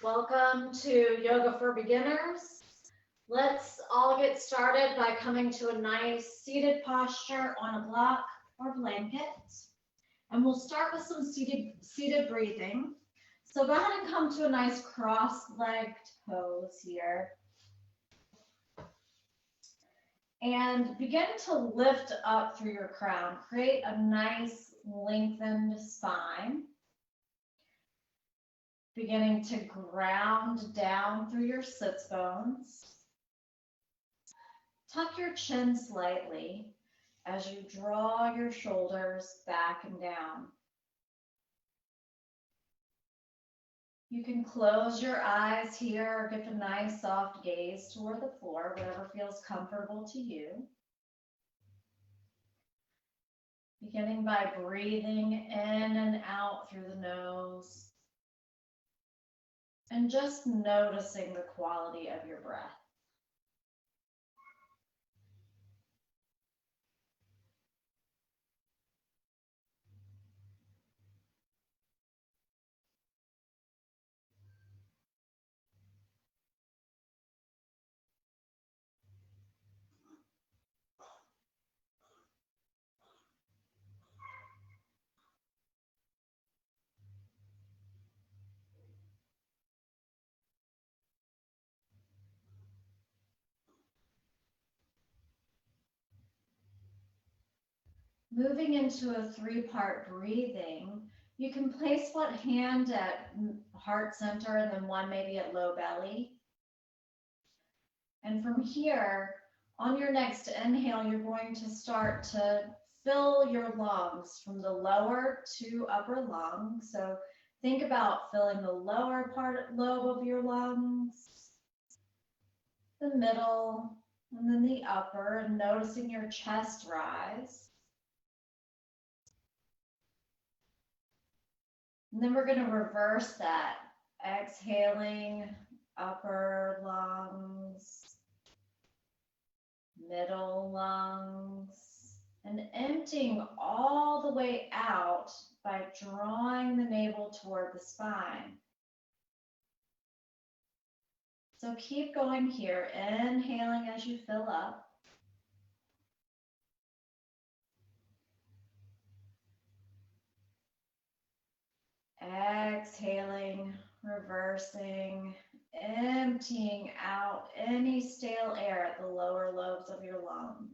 Welcome to Yoga for Beginners. Let's all get started by coming to a nice seated posture on a block or blanket. And we'll start with some seated breathing. So go ahead and come to a nice cross-legged pose here. And begin to lift up through your crown. Create a nice lengthened spine. Beginning to ground down through your sits bones. Tuck your chin slightly as you draw your shoulders back and down. You can close your eyes here or give a nice soft gaze toward the floor, whatever feels comfortable to you. Beginning by breathing in and out through the nose. And just noticing the quality of your breath. Moving into a three-part breathing, you can place one hand at heart center and then one maybe at low belly. And from here, on your next inhale, you're going to start to fill your lungs from the lower to upper lung. So think about filling the lower lobe of your lungs, the middle, and then the upper, and noticing your chest rise. And then we're going to reverse that, exhaling upper lungs, middle lungs, and emptying all the way out by drawing the navel toward the spine. So keep going here, inhaling as you fill up. Exhaling, reversing, emptying out any stale air at the lower lobes of your lungs.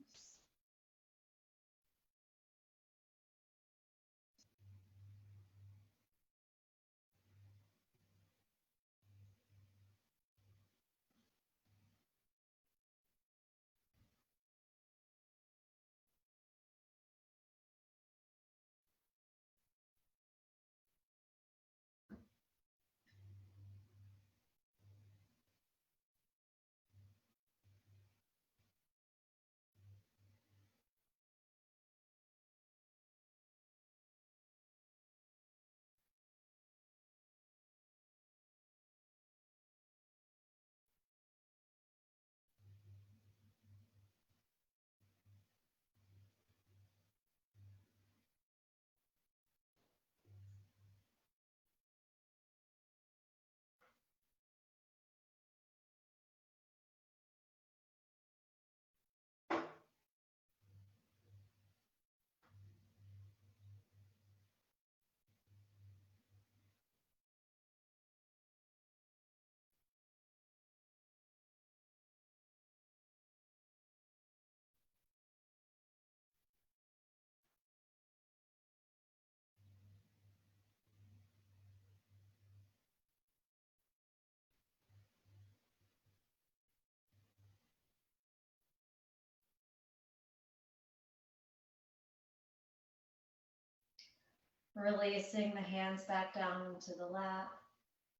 Releasing the hands back down into the lap.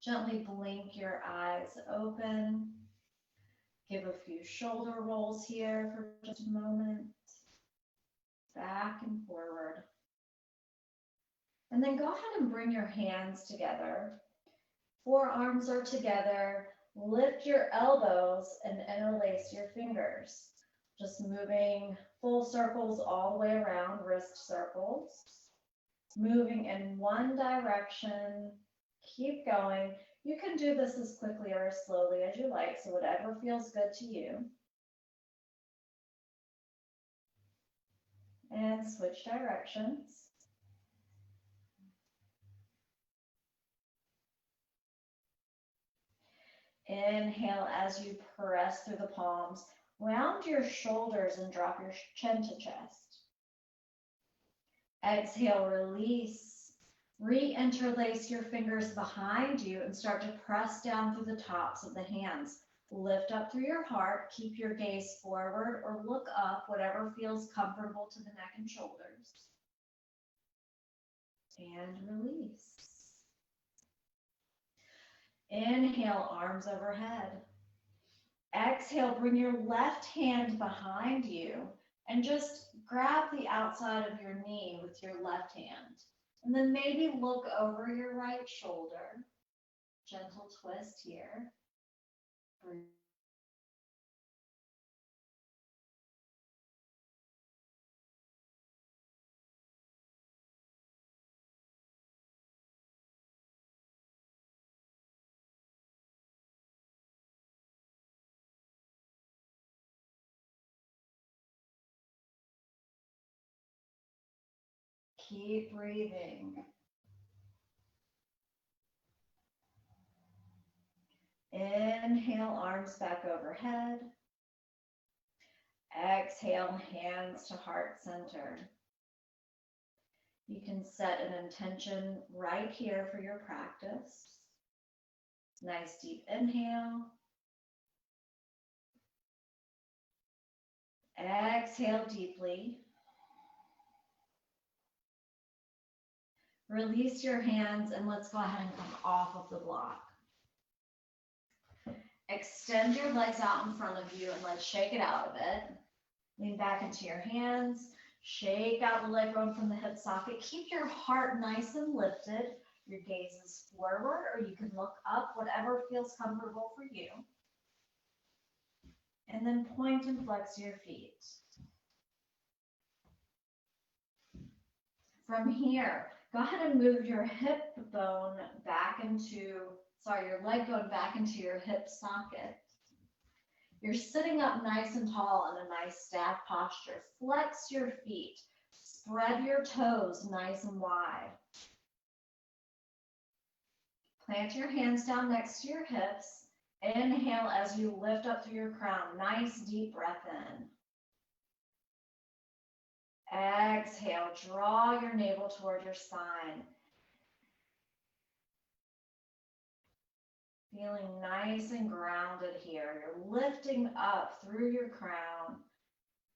Gently blink your eyes open. Give a few shoulder rolls here for just a moment. Back and forward. And then go ahead and bring your hands together. Forearms are together. Lift your elbows and interlace your fingers. Just moving full circles all the way around, wrist circles. Moving in one direction, Keep going. You can do this as quickly or as slowly as you like, so whatever feels good to you. And switch directions. Inhale as you press through the palms. Round your shoulders and drop your chin to chest. Exhale, release. Re-interlace your fingers behind you and start to press down through the tops of the hands. Lift up through your heart. Keep your gaze forward or look up, whatever feels comfortable to the neck and shoulders. And release. Inhale, arms overhead. Exhale, bring your left hand behind you and just grab the outside of your knee with your left hand. And then maybe look over your right shoulder. Gentle twist here. Breathe. Keep breathing. Inhale, arms back overhead. Exhale, hands to heart center. You can set an intention right here for your practice. Nice deep inhale. Exhale deeply. Release your hands and let's go ahead and come off of the block. Extend your legs out in front of you and let's shake it out a bit. Lean back into your hands. Shake out the leg bone from the hip socket. Keep your heart nice and lifted. Your gaze is forward or you can look up, whatever feels comfortable for you. And then point and flex your feet. From here, go ahead and move your hip bone back into, your leg bone back into your hip socket. You're sitting up nice and tall in a nice staff posture. Flex your feet. Spread your toes nice and wide. Plant your hands down next to your hips. Inhale as you lift up through your crown. Nice deep breath in. Exhale, draw your navel toward your spine. Feeling nice and grounded here. You're lifting up through your crown.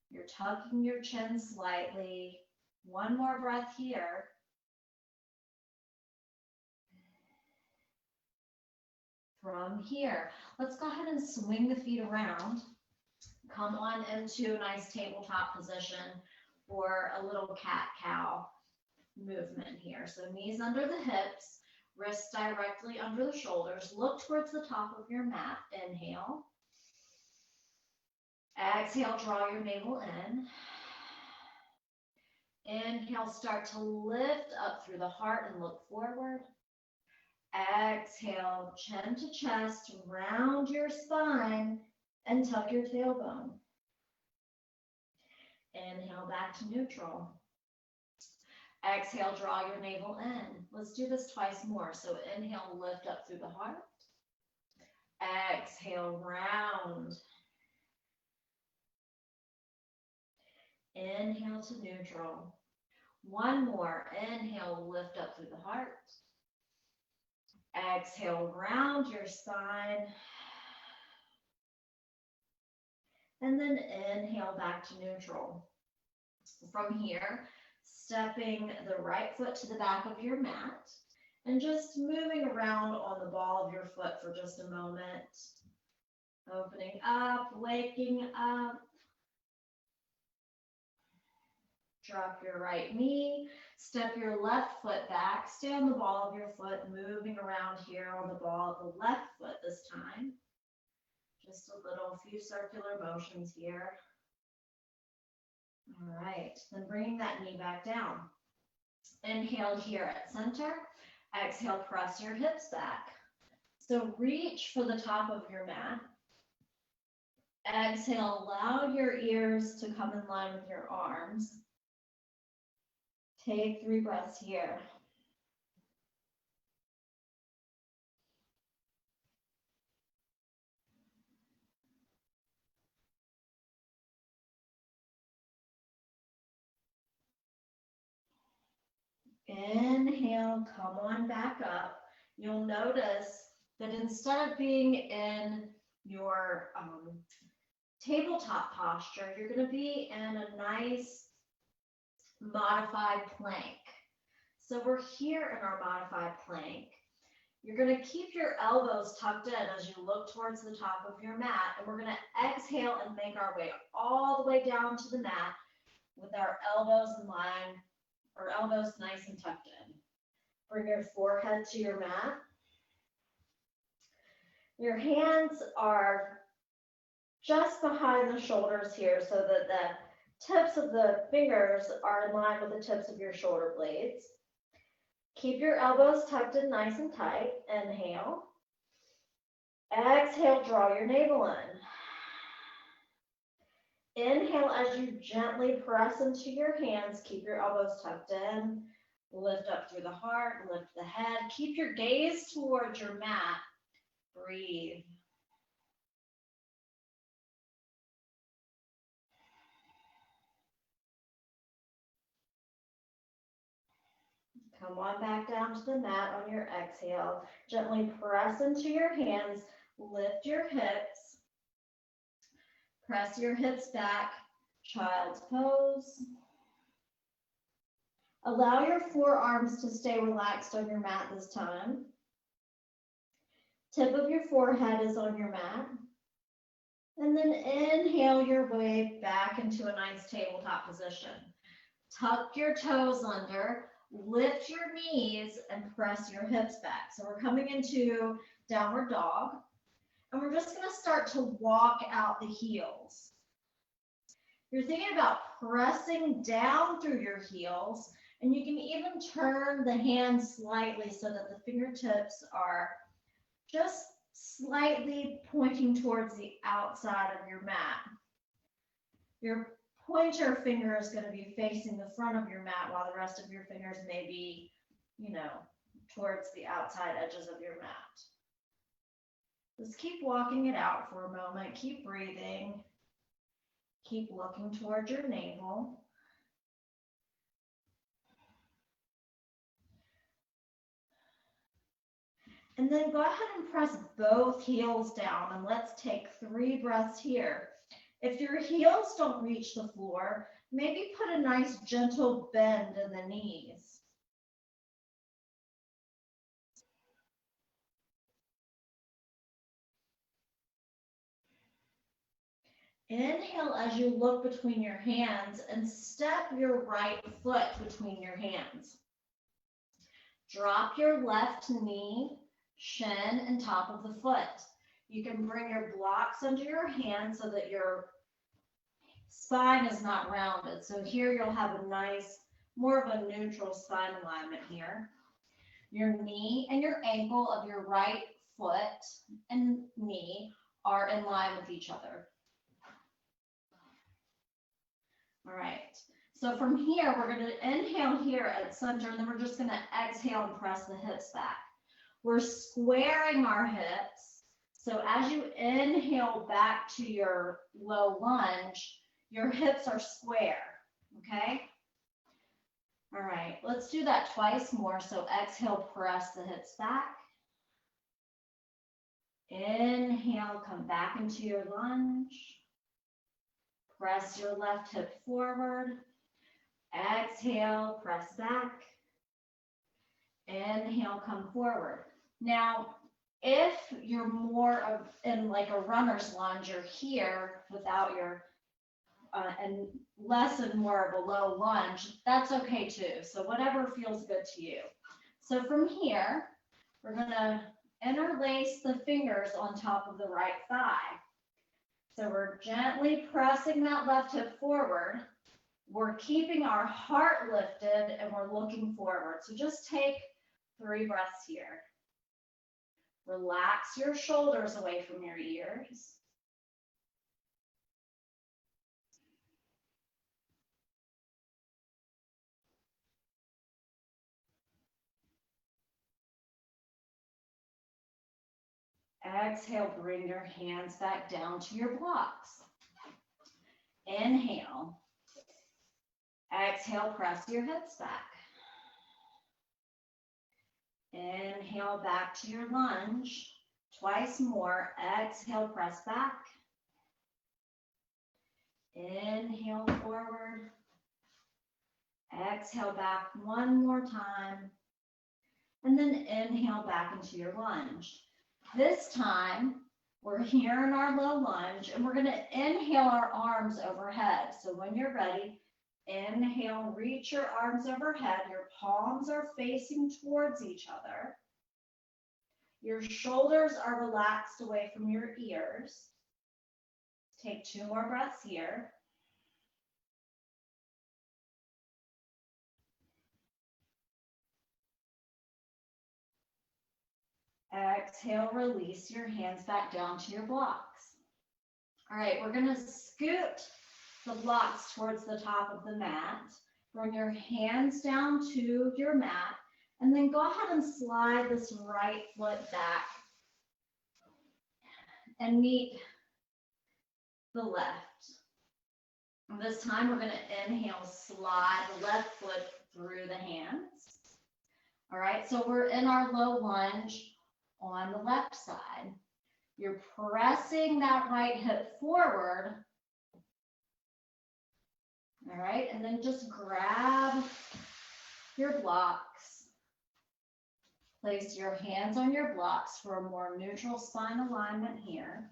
You're tucking your chin slightly. One more breath here. From here, let's go ahead and swing the feet around. Come on into a nice tabletop position or a little cat-cow movement here. So knees under the hips, wrists directly under the shoulders. Look towards the top of your mat. Inhale. Exhale, draw your navel in. Inhale, start to lift up through the heart and look forward. Exhale, chin to chest, round your spine and tuck your tailbone. Inhale, back to neutral. Exhale, draw your navel in. Let's do this twice more. So inhale, lift up through the heart. Exhale, round. Inhale to neutral. One more. Inhale, lift up through the heart. Exhale, round your spine. And then inhale back to neutral. From here, stepping the right foot to the back of your mat and just moving around on the ball of your foot for just a moment. Opening up, waking up. Drop your right knee, step your left foot back, stay on the ball of your foot, moving around here on the ball of the left foot this time. Just a few circular motions here. All right, then bringing that knee back down. Inhale here at center. Exhale, press your hips back. So reach for the top of your mat. Exhale, allow your ears to come in line with your arms. Take 3 breaths here. Inhale, come on back up. You'll notice that instead of being in your tabletop posture, you're going to be in a nice modified plank. So we're here in our modified plank. You're going to keep your elbows tucked in as you look towards the top of your mat, and we're going to exhale and make our way all the way down to the mat with our elbows in line, or elbows nice and tucked in. Bring your forehead to your mat. Your hands are just behind the shoulders here so that the tips of the fingers are in line with the tips of your shoulder blades. Keep your elbows tucked in nice and tight. Inhale. Exhale, draw your navel in. Inhale as you gently press into your hands. Keep your elbows tucked in. Lift up through the heart, lift the head. Keep your gaze towards your mat. Breathe. Come on back down to the mat on your exhale. Gently press into your hands. Lift your hips. Press your hips back. Child's pose. Allow your forearms to stay relaxed on your mat this time. Tip of your forehead is on your mat. And then inhale your way back into a nice tabletop position. Tuck your toes under, lift your knees, and press your hips back. So we're coming into downward dog. And we're just going to start to walk out the heels. You're thinking about pressing down through your heels, and you can even turn the hands slightly so that the fingertips are just slightly pointing towards the outside of your mat. Your pointer finger is going to be facing the front of your mat, while the rest of your fingers may be, towards the outside edges of your mat. Just keep walking it out for a moment. Keep breathing. Keep looking towards your navel. And then go ahead and press both heels down, and let's take 3 breaths here. If your heels don't reach the floor, maybe put a nice gentle bend in the knees. Inhale as you look between your hands and step your right foot between your hands. Drop your left knee, shin, and top of the foot. You can bring your blocks under your hands so that your spine is not rounded. So here you'll have a nice, more of a neutral spine alignment here. Your knee and your ankle of your right foot and knee are in line with each other. All right, so from here, we're going to inhale here at center, and then we're just going to exhale and press the hips back. We're squaring our hips. So as you inhale back to your low lunge, your hips are square, okay? All right, let's do that twice more. So exhale, press the hips back. Inhale, come back into your lunge. Press your left hip forward. Exhale, press back. Inhale, come forward. Now, if you're more of in like a runner's lunge, you're here without your, and less and more of a low lunge, that's okay too. So whatever feels good to you. So from here, we're gonna interlace the fingers on top of the right thigh. So we're gently pressing that left hip forward. We're keeping our heart lifted and we're looking forward. So just take 3 breaths here. Relax your shoulders away from your ears. Exhale, bring your hands back down to your blocks. Inhale. Exhale, press your hips back. Inhale, back to your lunge. Twice more. Exhale, press back. Inhale, forward. Exhale, back one more time. And then inhale back into your lunge. This time, we're here in our low lunge, and we're going to inhale our arms overhead. So when you're ready, inhale, reach your arms overhead. Your palms are facing towards each other. Your shoulders are relaxed away from your ears. Take 2 more breaths here. Exhale, release your hands back down to your blocks. All right, we're going to scoot the blocks towards the top of the mat. Bring your hands down to your mat, and then go ahead and slide this right foot back and meet the left. This time we're going to inhale, slide the left foot through the hands. All right, so we're in our low lunge on the left side. You're pressing that right hip forward. All right, and then just grab your blocks. Place your hands on your blocks for a more neutral spine alignment here.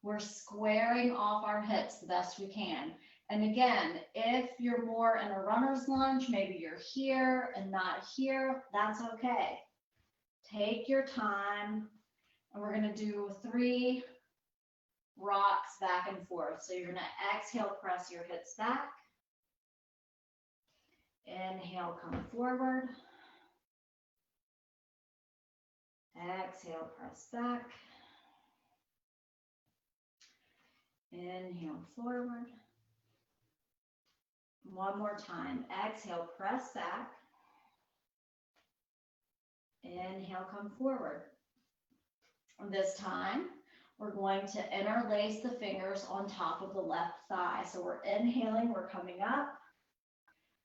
We're squaring off our hips the best we can. And again, if you're more in a runner's lunge, maybe you're here and not here, that's okay. Take your time, and we're going to do 3 rocks back and forth. So you're going to exhale, press your hips back. Inhale, come forward. Exhale, press back. Inhale, forward. One more time. Exhale, press back. Inhale, come forward. This time, we're going to interlace the fingers on top of the left thigh. So we're inhaling, we're coming up.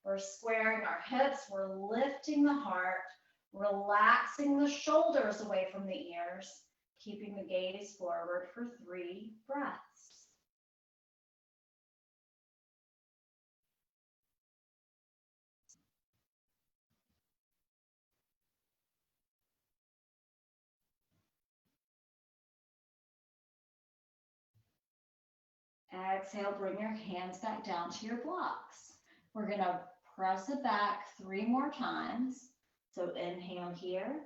We're squaring our hips, we're lifting the heart, relaxing the shoulders away from the ears, keeping the gaze forward for 3 breaths. Exhale, bring your hands back down to your blocks. We're going to press it back 3 more times. So inhale here.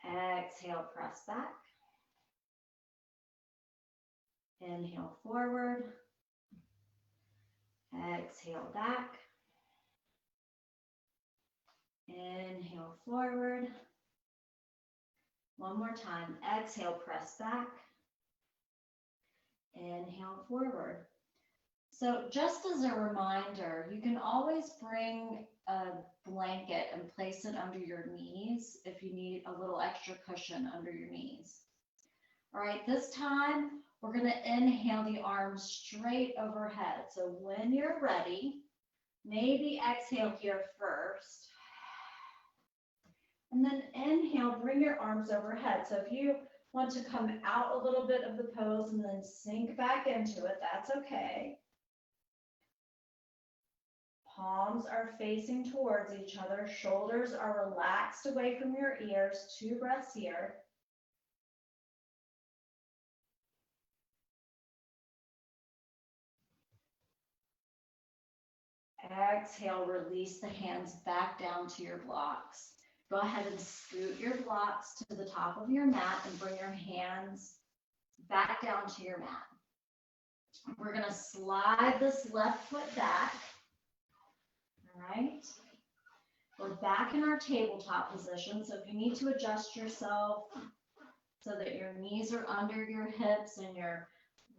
Exhale, press back. Inhale forward. Exhale back. Inhale forward. One more time. Exhale, press back. Inhale forward. So just as a reminder, you can always bring a blanket and place it under your knees if you need a little extra cushion under your knees. All right, this time we're going to inhale the arms straight overhead. So when you're ready, maybe exhale here first. And then inhale, bring your arms overhead. So if you want to come out a little bit of the pose and then sink back into it, that's okay. Palms are facing towards each other. Shoulders are relaxed away from your ears. 2 breaths here. Exhale, release the hands back down to your blocks. Go ahead and scoot your blocks to the top of your mat and bring your hands back down to your mat. We're going to slide this left foot back. All right. We're back in our tabletop position. So if you need to adjust yourself so that your knees are under your hips and your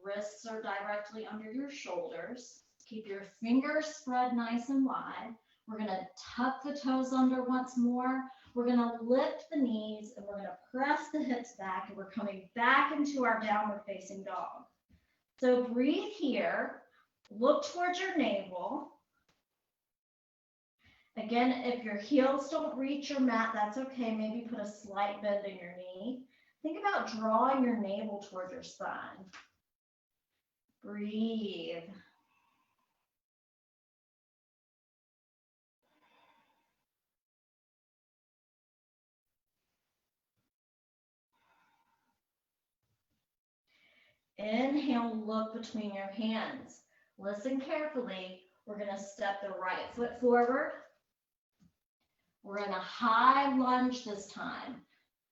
wrists are directly under your shoulders, keep your fingers spread nice and wide. We're going to tuck the toes under once more. We're going to lift the knees and we're going to press the hips back, and we're coming back into our downward facing dog. So breathe here, look towards your navel. Again, if your heels don't reach your mat, that's okay. Maybe put a slight bend in your knee. Think about drawing your navel towards your spine. Breathe. Inhale, look between your hands. Listen carefully. We're going to step the right foot forward. We're in a high lunge this time.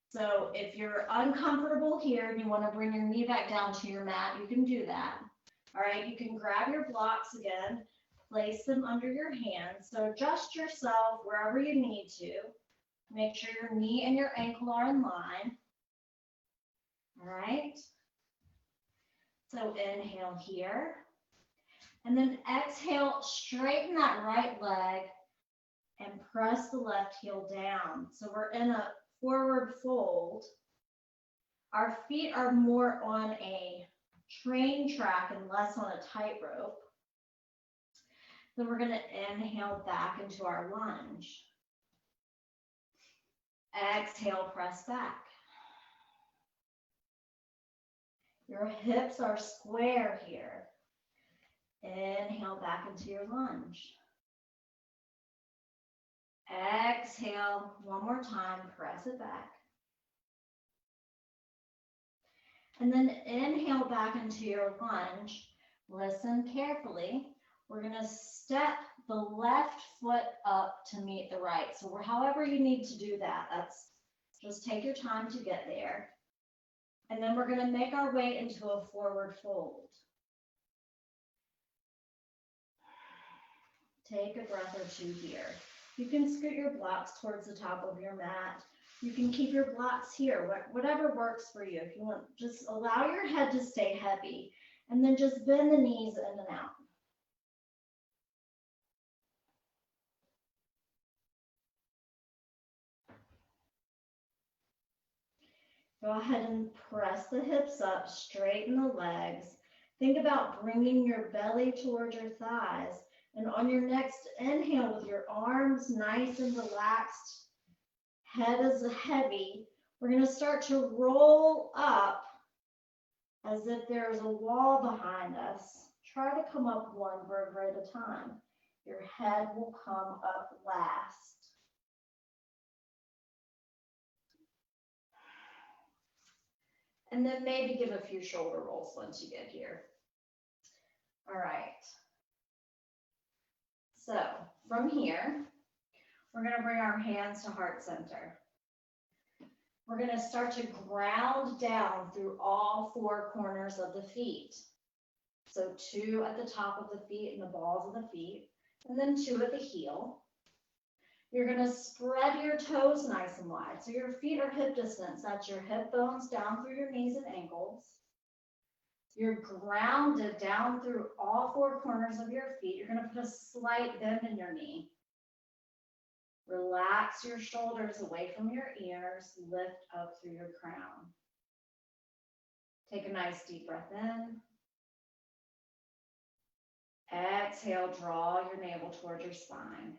So if you're uncomfortable here and you want to bring your knee back down to your mat, you can do that. All right, you can grab your blocks again, place them under your hands. So adjust yourself wherever you need to. Make sure your knee and your ankle are in line. All right. So inhale here. And then exhale, straighten that right leg and press the left heel down. So we're in a forward fold. Our feet are more on a train track and less on a tightrope. Then we're going to inhale back into our lunge. Exhale, press back. Your hips are square here. Inhale back into your lunge. Exhale, one more time, press it back. And then inhale back into your lunge. Listen carefully. We're going to step the left foot up to meet the right. So however you need to do that, just take your time to get there. And then we're going to make our way into a forward fold. Take a breath or two here. You can scoot your blocks towards the top of your mat. You can keep your blocks here, whatever works for you. If you want, just allow your head to stay heavy, and then just bend the knees in and out. Go ahead and press the hips up, straighten the legs. Think about bringing your belly towards your thighs. And on your next inhale, with your arms nice and relaxed, head is heavy, we're going to start to roll up as if there's a wall behind us. Try to come up one vertebra at a time. Your head will come up last. And then maybe give a few shoulder rolls once you get here. All right. So from here, we're going to bring our hands to heart center. We're going to start to ground down through all four corners of the feet. So 2 at the top of the feet and the balls of the feet, and then 2 at the heel. You're going to spread your toes nice and wide. So your feet are hip distance. That's your hip bones down through your knees and ankles. You're grounded down through all four corners of your feet. You're going to put a slight bend in your knee. Relax your shoulders away from your ears. Lift up through your crown. Take a nice deep breath in. Exhale, draw your navel towards your spine.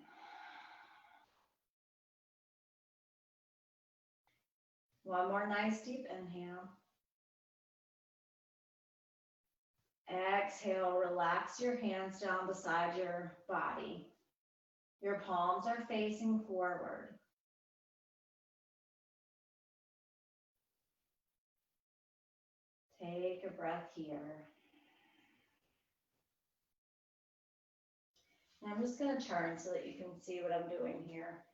One more nice deep inhale. Exhale, relax your hands down beside your body. Your palms are facing forward. Take a breath here. And I'm just going to turn so that you can see what I'm doing here.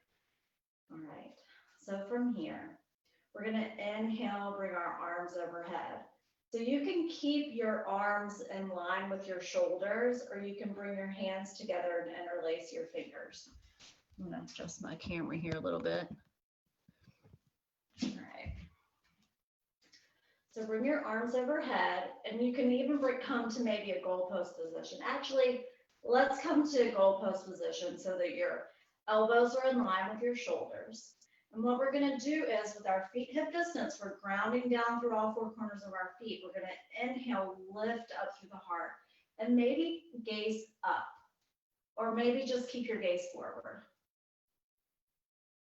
All right. So from here, we're going to inhale, bring our arms overhead. So you can keep your arms in line with your shoulders, or you can bring your hands together and interlace your fingers. I'm gonna adjust my camera here a little bit. All right. So bring your arms overhead, and you can even come to maybe a goalpost position. Actually, let's come to a goalpost position so that your elbows are in line with your shoulders. And what we're going to do is, with our feet hip distance, we're grounding down through all four corners of our feet. We're going to inhale, lift up through the heart, and maybe gaze up, or maybe just keep your gaze forward.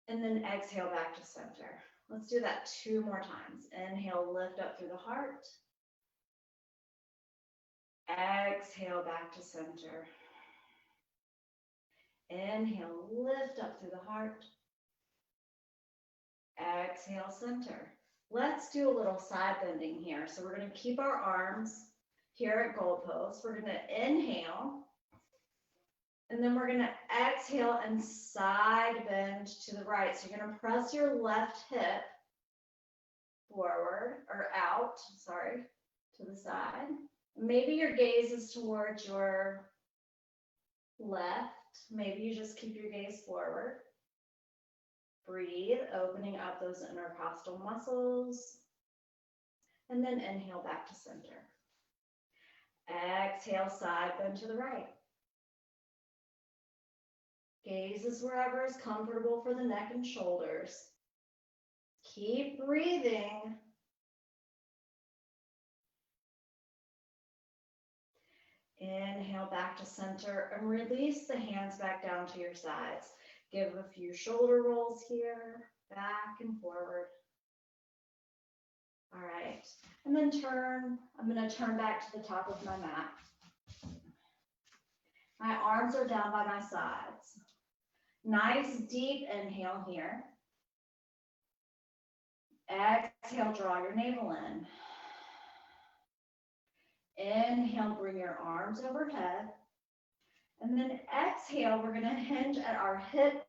And then exhale back to center. Let's do that 2 more times. Inhale, lift up through the heart. Exhale back to center. Inhale, lift up through the heart. Exhale, center. Let's do a little side bending here. So we're going to keep our arms here at goalpost. We're going to inhale. And then we're going to exhale and side bend to the right. So you're going to press your left hip forward or out, sorry, to the side. Maybe your gaze is towards your left. Maybe you just keep your gaze forward. Breathe, opening up those intercostal muscles. And then inhale back to center. Exhale, side bend to the right. Gaze is wherever is comfortable for the neck and shoulders. Keep breathing. Inhale back to center and release the hands back down to your sides. Give a few shoulder rolls here, back and forward. All right, and then turn. I'm going to turn back to the top of my mat. My arms are down by my sides. Nice deep inhale here. Exhale, draw your navel in. Inhale, bring your arms overhead. And then exhale, we're going to hinge at our hip.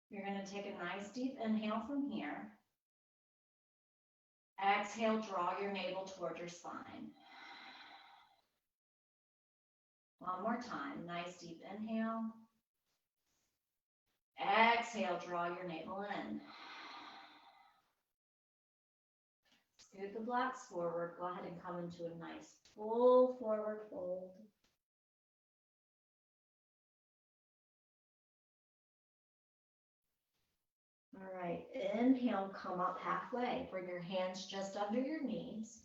You're going to take a nice deep inhale from here. Exhale, draw your navel toward your spine. One more time, nice deep inhale. Exhale, draw your navel in. Scoot the blocks forward. Go ahead and come into a nice full forward fold. All right, inhale, come up halfway. Bring your hands just under your knees.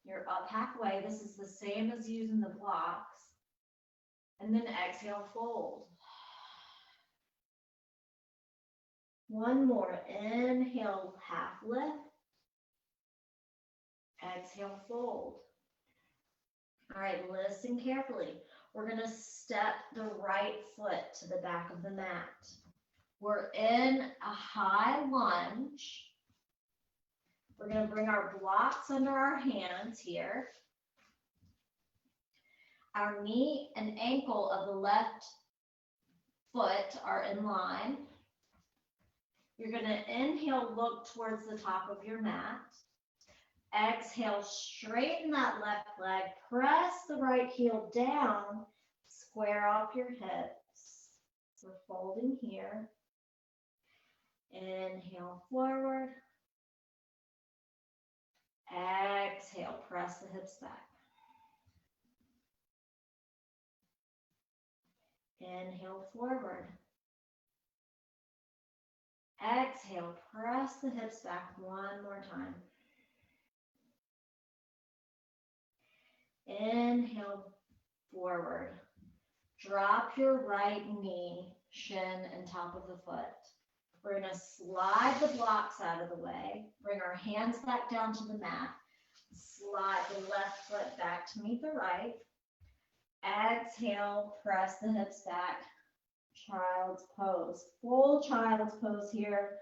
You're up halfway. This is the same as using the blocks. And then exhale, fold. One more. Inhale, half lift. Exhale, fold. All right, listen carefully. We're going to step the right foot to the back of the mat. We're in a high lunge. We're going to bring our blocks under our hands here. Our knee and ankle of the left foot are in line. You're going to inhale, look towards the top of your mat. Exhale, straighten that left leg. Press the right heel down. Square off your hips. We're folding here. Inhale forward. Exhale, press the hips back. Inhale forward. Exhale, press the hips back one more time. Inhale forward. Drop your right knee, shin, and top of the foot. We're going to slide the blocks out of the way. Bring our hands back down to the mat. Slide the left foot back to meet the right. Exhale, press the hips back. Child's pose. Full child's pose here.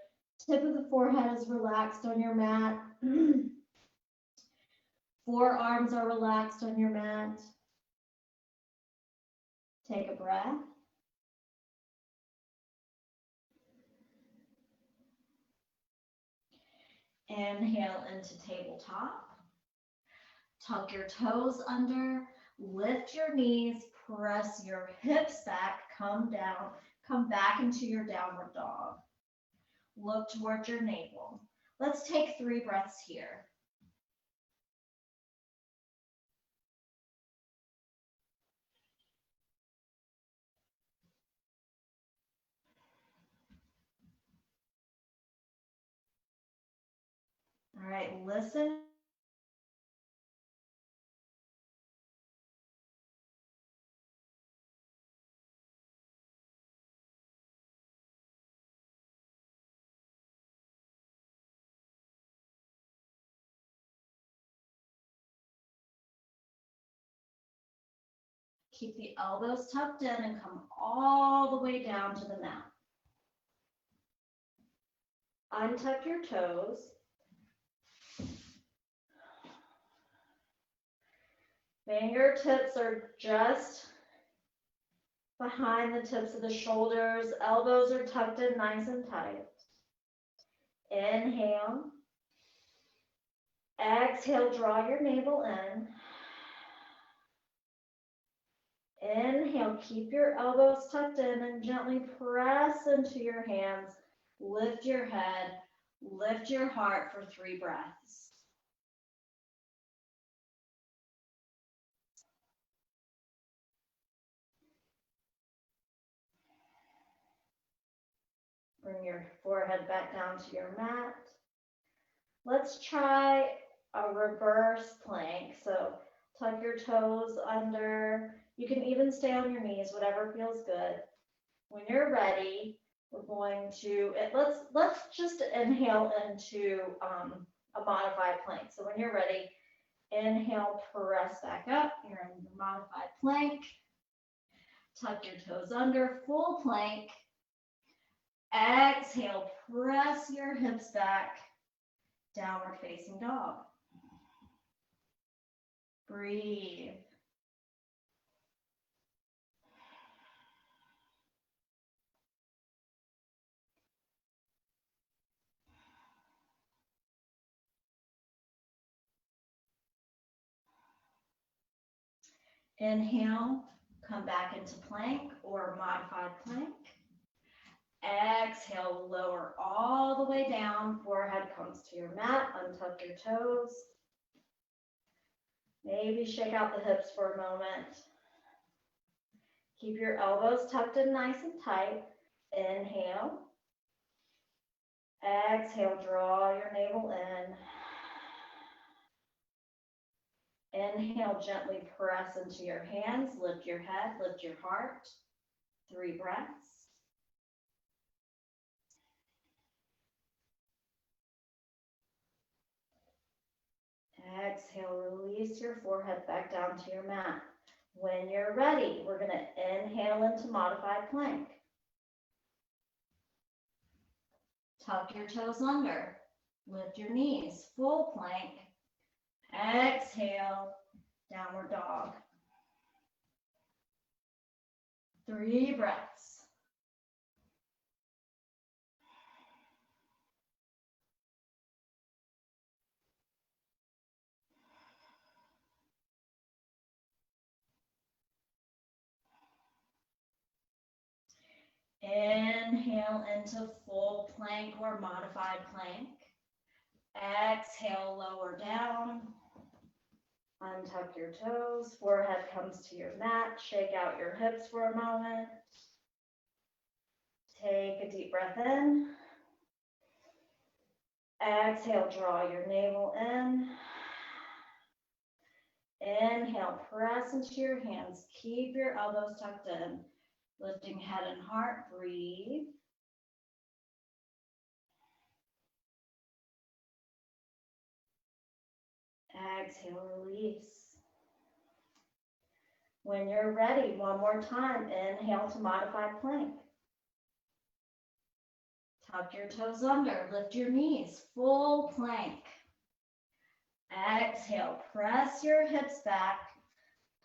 Tip of the forehead is relaxed on your mat. Forearms are relaxed on your mat. Take a breath. Inhale into tabletop. Tuck your toes under, lift your knees, press your hips back, come down, come back into your downward dog. Look towards your navel. Let's take 3 breaths here. All right, listen. Keep the elbows tucked in and come all the way down to the mat. Untuck your toes. Fingertips are just behind the tips of the shoulders. Elbows are tucked in nice and tight. Inhale. Exhale, draw your navel in. Inhale, keep your elbows tucked in and gently press into your hands. Lift your head, lift your heart for 3 breaths. Bring your forehead back down to your mat. Let's try a reverse plank. So tuck your toes under. You can even stay on your knees, whatever feels good. When you're ready, we're going to, let's just inhale into a modified plank. So when you're ready, inhale, press back up. You're in the modified plank. Tuck your toes under, full plank. Exhale, press your hips back, downward facing dog. Breathe. Inhale, come back into plank or modified plank. Exhale, lower all the way down, forehead comes to your mat, untuck your toes. Maybe shake out the hips for a moment. Keep your elbows tucked in nice and tight. Inhale. Exhale, draw your navel in. Inhale, gently press into your hands, lift your head, lift your heart. 3 breaths. Exhale, release your forehead back down to your mat. When you're ready, we're going to inhale into modified plank. Tuck your toes under. Lift your knees, full plank. Exhale, downward dog. 3 breaths. Inhale into full plank or modified plank. Exhale, lower down. Untuck your toes, forehead comes to your mat. Shake out your hips for a moment. Take a deep breath in. Exhale, draw your navel in. Inhale, press into your hands. Keep your elbows tucked in. Lifting head and heart, breathe. Exhale, release. When you're ready, one more time, inhale to modified plank. Tuck your toes under, lift your knees, full plank. Exhale, press your hips back,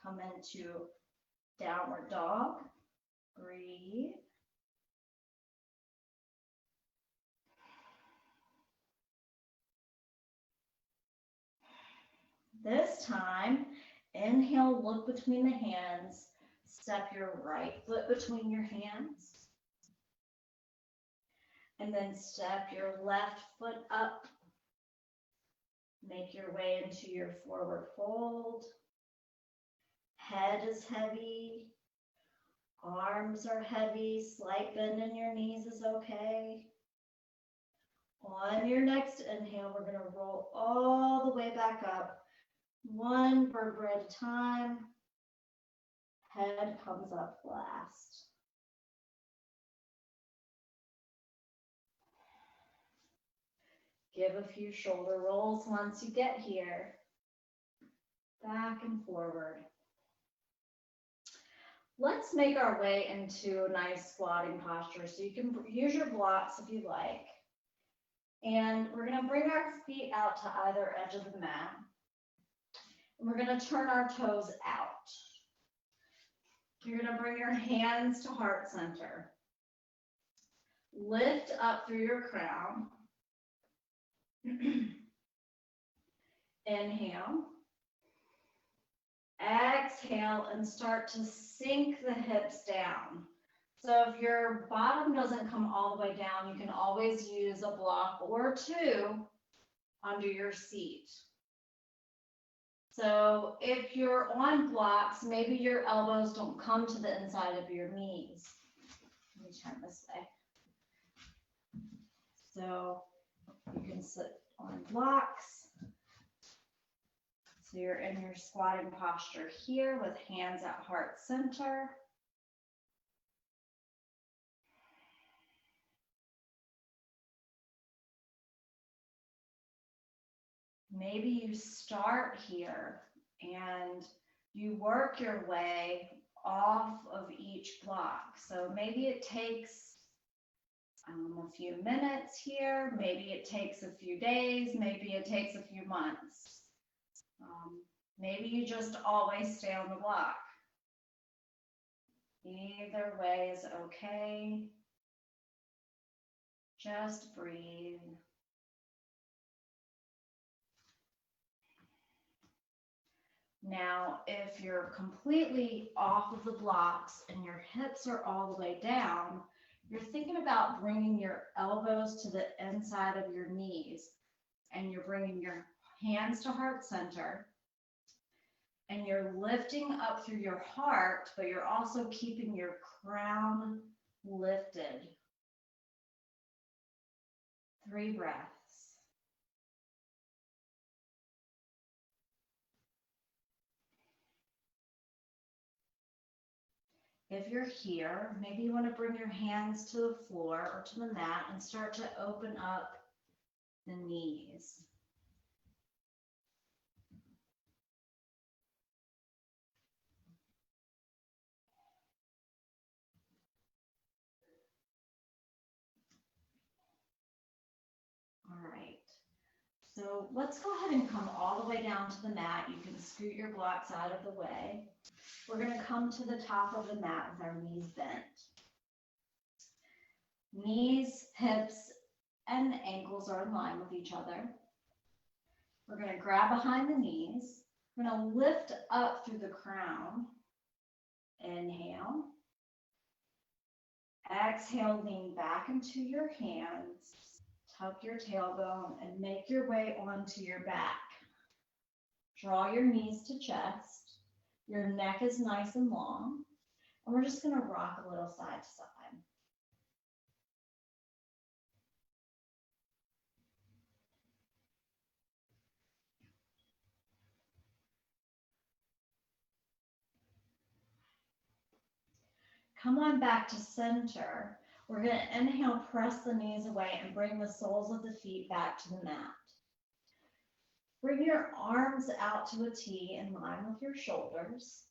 come into Downward dog. Breathe. This time, inhale, look between the hands. Step your right foot between your hands. And then step your left foot up. Make your way into your forward fold. Head is heavy. Arms are heavy. Slight bend in your knees is okay. On your next inhale, we're going to roll all the way back up. One vertebra at a time. Head comes up last. Give a few shoulder rolls once you get here. Back and forward. Let's make our way into a nice squatting posture. So you can use your blocks if you like. And we're going to bring our feet out to either edge of the mat. And we're going to turn our toes out. You're going to bring your hands to heart center. Lift up through your crown. Inhale. Exhale and start to sink the hips down. So if your bottom doesn't come all the way down, you can always use a block or two under your seat. So if you're on blocks, maybe your elbows don't come to the inside of your knees. Let me turn this way. So you can sit on blocks. So you're in your squatting posture here with hands at heart center. Maybe you start here and you work your way off of each block. So maybe it takes a few minutes here, maybe it takes a few days, maybe it takes a few months. Maybe you just always stay on the block. Either way is okay. Just breathe. Now, if you're completely off of the blocks and your hips are all the way down, you're thinking about bringing your elbows to the inside of your knees, and you're bringing your hands to heart center, and you're lifting up through your heart, but you're also keeping your crown lifted. 3 breaths. If you're here, maybe you want to bring your hands to the floor or to the mat and start to open up the knees. All right. So let's go ahead and come all the way down to the mat. You can scoot your blocks out of the way. We're going to come to the top of the mat with our knees bent. Knees, hips, and ankles are in line with each other. We're going to grab behind the knees. We're going to lift up through the crown. Inhale. Exhale, lean back into your hands. Tuck your tailbone and make your way onto your back. Draw your knees to chest. Your neck is nice and long. And we're just going to rock a little side to side. Come on back to center. We're going to inhale, press the knees away, and bring the soles of the feet back to the mat. Bring your arms out to a T in line with your shoulders.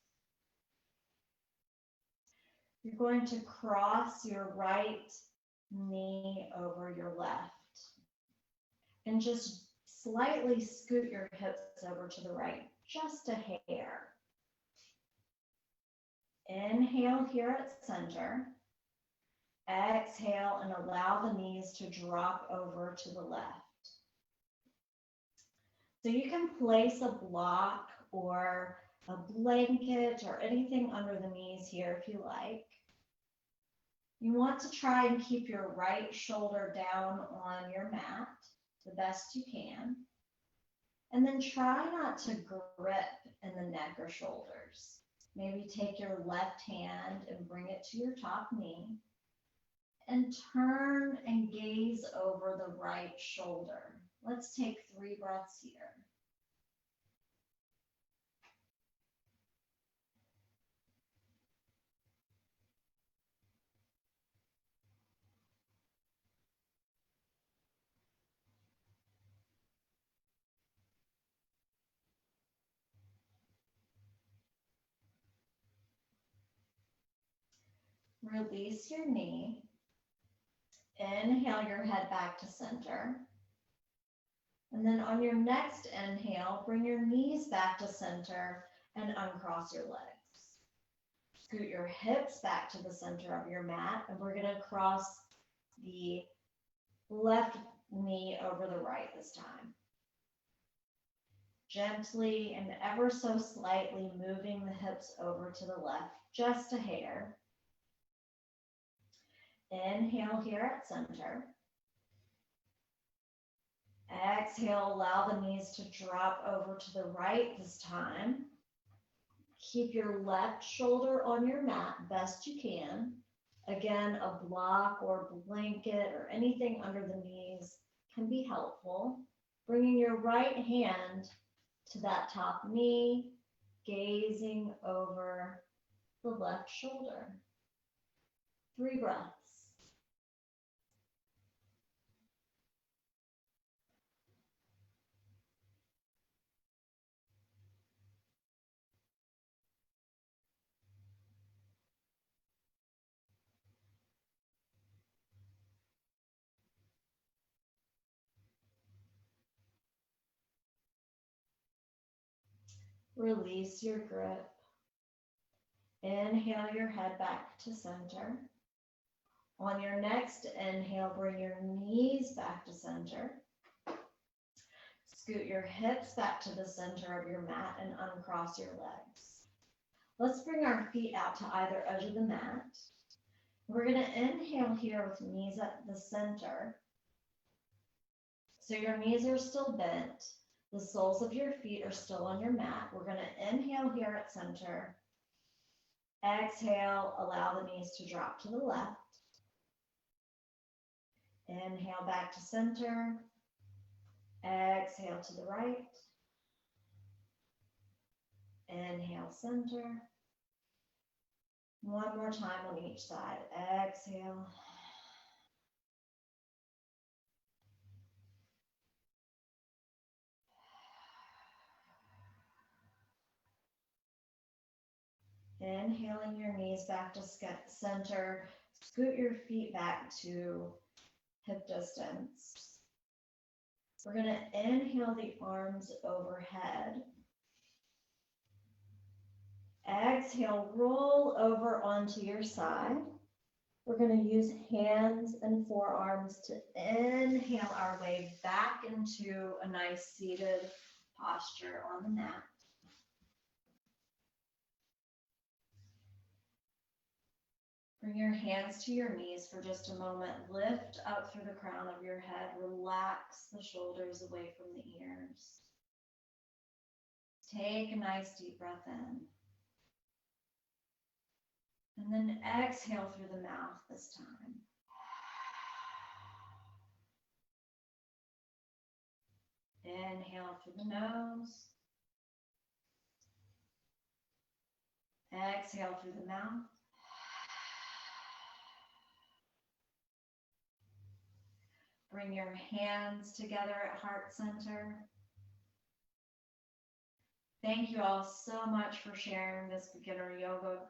You're going to cross your right knee over your left. And just slightly scoot your hips over to the right, just a hair. Inhale here at center. Exhale and allow the knees to drop over to the left. So you can place a block or a blanket or anything under the knees here if you like. You want to try and keep your right shoulder down on your mat the best you can. And then try not to grip in the neck or shoulders. Maybe take your left hand and bring it to your top knee and turn and gaze over the right shoulder. Let's take 3 breaths here. Release your knee. Inhale your head back to center. And then on your next inhale, bring your knees back to center and uncross your legs. Scoot your hips back to the center of your mat, and we're going to cross the left knee over the right this time. Gently and ever so slightly moving the hips over to the left, just a hair. Inhale here at center. Exhale, allow the knees to drop over to the right this time. Keep your left shoulder on your mat best you can. Again, a block or blanket or anything under the knees can be helpful. Bringing your right hand to that top knee, gazing over the left shoulder. 3 breaths. Release your grip. Inhale your head back to center. On your next inhale, bring your knees back to center. Scoot your hips back to the center of your mat and uncross your legs. Let's bring our feet out to either edge of the mat. We're going to inhale here with knees at the center. So your knees are still bent. The soles of your feet are still on your mat. We're going to inhale here at center. Exhale, allow the knees to drop to the left. Inhale back to center. Exhale to the right. Inhale, center. One more time on each side. Exhale. Inhaling your knees back to center. Scoot your feet back to hip distance. We're going to inhale the arms overhead. Exhale, roll over onto your side. We're going to use hands and forearms to inhale our way back into a nice seated posture on the mat. Bring your hands to your knees for just a moment. Lift up through the crown of your head. Relax the shoulders away from the ears. Take a nice deep breath in. And then exhale through the mouth this time. Inhale through the nose. Exhale through the mouth. Bring your hands together at heart center. Thank you all so much for sharing this beginner yoga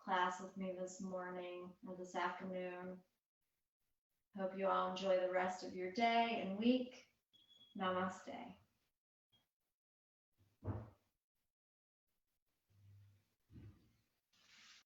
class with me this morning or this afternoon. Hope you all enjoy the rest of your day and week. Namaste.